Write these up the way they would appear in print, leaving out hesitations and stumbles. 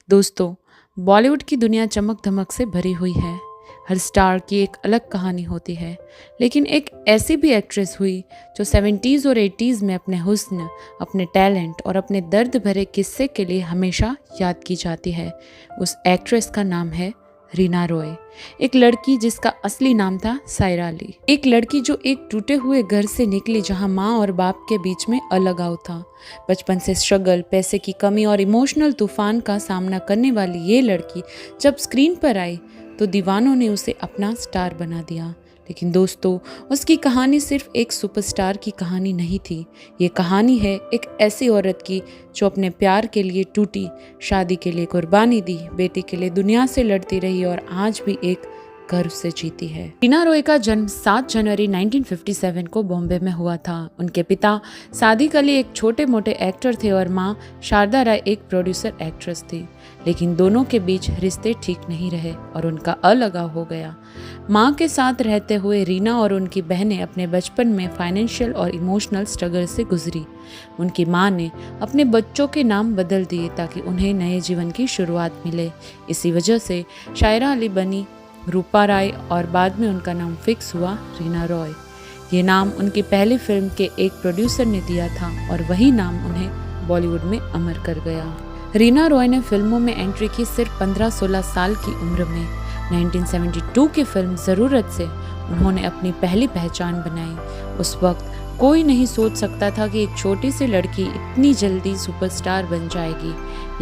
दोस्तों, बॉलीवुड की दुनिया चमक धमक से भरी हुई है। हर स्टार की एक अलग कहानी होती है, लेकिन एक ऐसी भी एक्ट्रेस हुई जो 70s और 80s में अपने हुस्न, अपने टैलेंट और अपने दर्द भरे किस्से के लिए हमेशा याद की जाती है। उस एक्ट्रेस का नाम है रीना रॉय। एक लड़की जिसका असली नाम था सायरा अली। एक लड़की जो एक टूटे हुए घर से निकली जहां माँ और बाप के बीच में अलगाव था। बचपन से स्ट्रगल, पैसे की कमी और इमोशनल तूफान का सामना करने वाली ये लड़की जब स्क्रीन पर आई तो दीवानों ने उसे अपना स्टार बना दिया। लेकिन दोस्तों, उसकी कहानी सिर्फ एक सुपरस्टार की कहानी नहीं थी। ये कहानी है एक ऐसी औरत की जो अपने प्यार के लिए टूटी, शादी के लिए कुर्बानी दी, बेटी के लिए दुनिया से लड़ती रही और आज भी एक गर्व से जीती है। रीना रॉय का जन्म 7 जनवरी 1957 को बॉम्बे में हुआ था। उनके पिता सादिक अली एक छोटे मोटे एक्टर थे और माँ शारदा राय एक प्रोड्यूसर एक्ट्रेस थी। लेकिन दोनों के बीच रिश्ते ठीक नहीं रहे और उनका अलगाव हो गया। माँ के साथ रहते हुए रीना और उनकी बहनें अपने बचपन में फाइनेंशियल और इमोशनल स्ट्रगल से गुजरी। उनकी माँ ने अपने बच्चों के नाम बदल दिए ताकि उन्हें नए जीवन की शुरुआत मिले। इसी वजह से शायरा अली बनी रूपा राय और बाद में उनका नाम फिक्स हुआ रीना रॉय। ये नाम उनकी पहली फिल्म के एक प्रोड्यूसर ने दिया था और वही नाम उन्हें बॉलीवुड में अमर कर गया। रीना रॉय ने फिल्मों में एंट्री की सिर्फ 15-16 साल की उम्र में। 1972 की फिल्म ज़रूरत से उन्होंने अपनी पहली पहचान बनाई। उस वक्त कोई नहीं सोच सकता था कि एक छोटी सी लड़की इतनी जल्दी सुपरस्टार बन जाएगी।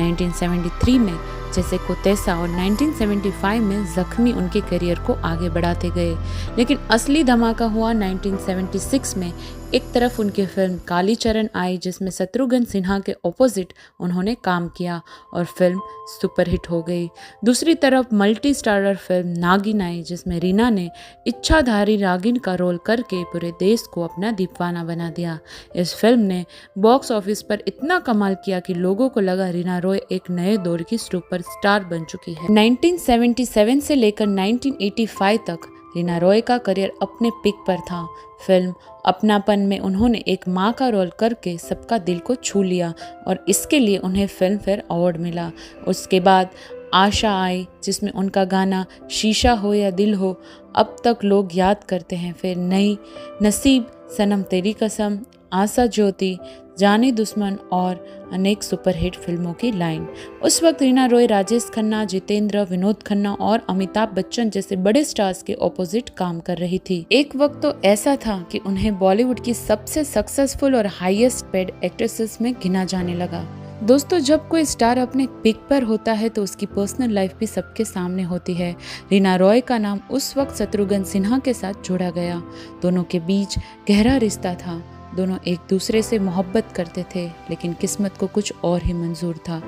1973 में जैसे कोतेसा और 1975 में जख्मी उनके करियर को आगे बढ़ाते गए। लेकिन असली धमाका हुआ 1976 में। एक तरफ उनकी फिल्म कालीचरण आई जिसमें शत्रुघ्न सिन्हा के ऑपोजिट उन्होंने काम किया और फिल्म सुपरहिट हो गई। दूसरी तरफ मल्टी स्टारर फिल्म नागिन आई जिसमें रीना ने इच्छाधारी नागिन का रोल करके पूरे देश को अपना दीवाना बना दिया। इस फिल्म ने बॉक्स ऑफिस पर इतना कमाल किया कि लोगों को लगा रीना रॉय एक नए दौर की सुपरस्टार बन चुकी है। 1977 से लेकर 1985 तक रीना रॉय का करियर अपने पिक पर था। फिल्म अपनापन में उन्होंने एक माँ का रोल करके सबका दिल को छू लिया और इसके लिए उन्हें फिल्म फेयर अवार्ड मिला। उसके बाद आशा आई जिसमें उनका गाना शीशा हो या दिल हो अब तक लोग याद करते हैं। फिर नई, नसीब, सनम तेरी कसम, आशा ज्योति, जाने दुश्मन और अनेक सुपरहिट फिल्मों की लाइन। उस वक्त रीना रॉय राजेश खन्ना, जितेंद्र, विनोद खन्ना और अमिताभ बच्चन जैसे बड़े स्टार्स के ऑपोजिट काम कर रही थी। एक वक्त तो ऐसा था कि उन्हें बॉलीवुड की सबसे सक्सेसफुल और हाईएस्ट पेड एक्ट्रेसेस में गिना जाने लगा। दोस्तों, जब कोई स्टार अपने पिक पर होता है तो उसकी पर्सनल लाइफ भी सबके सामने होती है। रीना रॉय का नाम उस वक्त शत्रुघ्न सिन्हा के साथ जोड़ा गया। दोनों के बीच गहरा रिश्ता था। दोनों एक दूसरे से मोहब्बत करते थे, लेकिन किस्मत को कुछ और ही मंजूर था।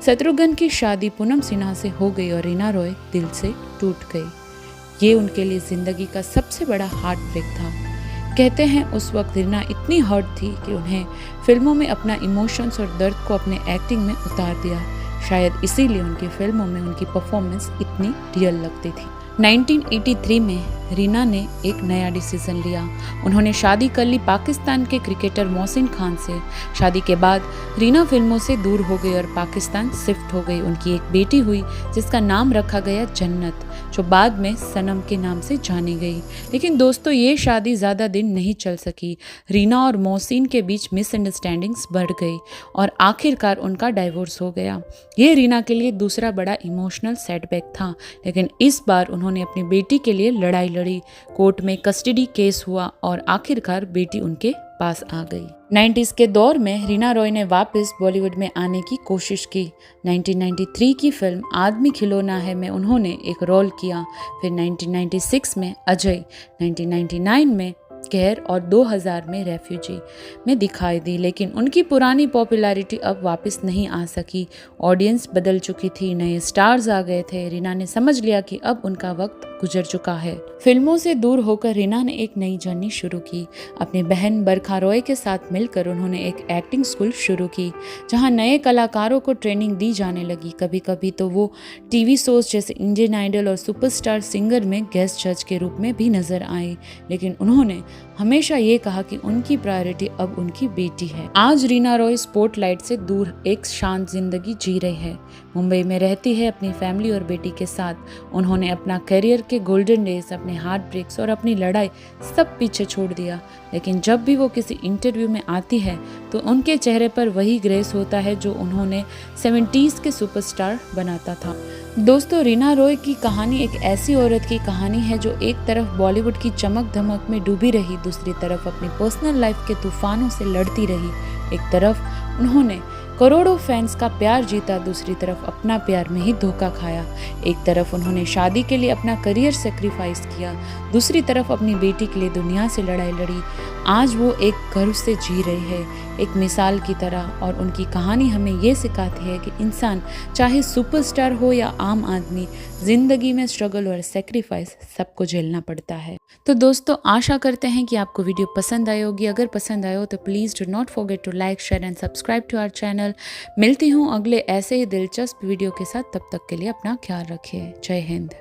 शत्रुघ्न की शादी पूनम सिन्हा से हो गई और रीना रॉय दिल से टूट गई। ये उनके लिए जिंदगी का सबसे बड़ा हार्ट ब्रेक था। कहते हैं उस वक्त रीना इतनी हर्ट थी कि उन्हें फिल्मों में अपना इमोशंस और दर्द को अपने एक्टिंग में उतार दिया। शायद इसीलिए उनकी फिल्मों में उनकी परफॉर्मेंस इतनी रियल लगती थी। 1983 में रीना ने एक नया डिसीजन लिया। उन्होंने शादी कर ली पाकिस्तान के क्रिकेटर मोहसिन खान से। शादी के बाद रीना फिल्मों से दूर हो गई और पाकिस्तान शिफ्ट हो गई। उनकी एक बेटी हुई जिसका नाम रखा गया जन्नत, जो बाद में सनम के नाम से जानी गई। लेकिन दोस्तों, ये शादी ज़्यादा दिन नहीं चल सकी। रीना और मोहसिन के बीच मिसअंडरस्टैंडिंग्स बढ़ गई और आखिरकार उनका डाइवोर्स हो गया। ये रीना के लिए दूसरा बड़ा इमोशनल सेटबैक था। लेकिन इस बार उन्होंने अपनी बेटी के लिए लड़ाई लड़ी। कोर्ट में कस्टडी केस हुआ और आखिरकार बेटी उनके पास आ गई। 90s के दौर में रीना रॉय ने वापस बॉलीवुड में आने की कोशिश की। 1993 की फिल्म आदमी खिलौना है में उन्होंने एक रोल किया। फिर 1996 में अजय, 1999 में कहर और 2000 में रेफ्यूजी में दिखाई दी। लेकिन उनकी पुरानी पॉपुलैरिटी अब वापस नहीं आ सकी। ऑडियंस बदल चुकी थी, नए स्टार्स आ गए थे। रीना ने समझ लिया कि अब उनका वक्त गुजर चुका है। फिल्मों से दूर होकर रीना ने एक नई जर्नी शुरू की। अपनी बहन बरखा रॉय के साथ मिलकर उन्होंने एक एक्टिंग स्कूल शुरू की जहां नए कलाकारों को ट्रेनिंग दी जाने लगी। कभी कभी तो वो टीवी शोज जैसे इंडियन आइडल और सुपरस्टार सिंगर में गेस्ट जज के रूप में भी नजर आई। लेकिन उन्होंने हमेशा ये कहा कि उनकी प्रायोरिटी अब उनकी बेटी है। आज रीना रॉय स्पॉटलाइट से दूर एक शांत जिंदगी जी रही है। मुंबई में रहती है अपनी फैमिली और बेटी के साथ। उन्होंने अपना करियर के गोल्डन डेज, अपने हार्ट ब्रेक्स और अपनी लड़ाई सब पीछे छोड़ दिया, लेकिन जब भी वो किसी इंटरव्यू में आती है तो उनके चेहरे पर वही ग्रेस होता है जो उन्होंने 70s के सुपरस्टार बनाता था। दोस्तों, रीना रॉय की कहानी एक ऐसी औरत की कहानी है जो एक तरफ बॉलीवुड की चमक धमक में डूबी रही, दूसरी तरफ अपनी पर्सनल लाइफ के तूफानों से लड़ती रही। एक तरफ उन्होंने करोड़ों फैंस का प्यार जीता, दूसरी तरफ अपना प्यार में ही धोखा खाया। एक तरफ उन्होंने शादी के लिए अपना करियर सेक्रीफाइस किया, दूसरी तरफ अपनी बेटी के लिए दुनिया से लड़ाई लड़ी। आज वो एक गर्व से जी रही है, एक मिसाल की तरह। और उनकी कहानी हमें ये सिखाती है कि इंसान चाहे सुपरस्टार हो या आम आदमी, जिंदगी में स्ट्रगल और सेक्रीफाइस सबको झेलना पड़ता है। तो दोस्तों, आशा करते हैं कि आपको वीडियो पसंद आई होगी। अगर पसंद आए हो तो please do not forget to like, share and subscribe to our channel. मिलती हूँ अगले ऐसे ही दिलचस्प वीडियो के साथ। तब तक के लिए अपना ख्याल रखिए। जय हिंद।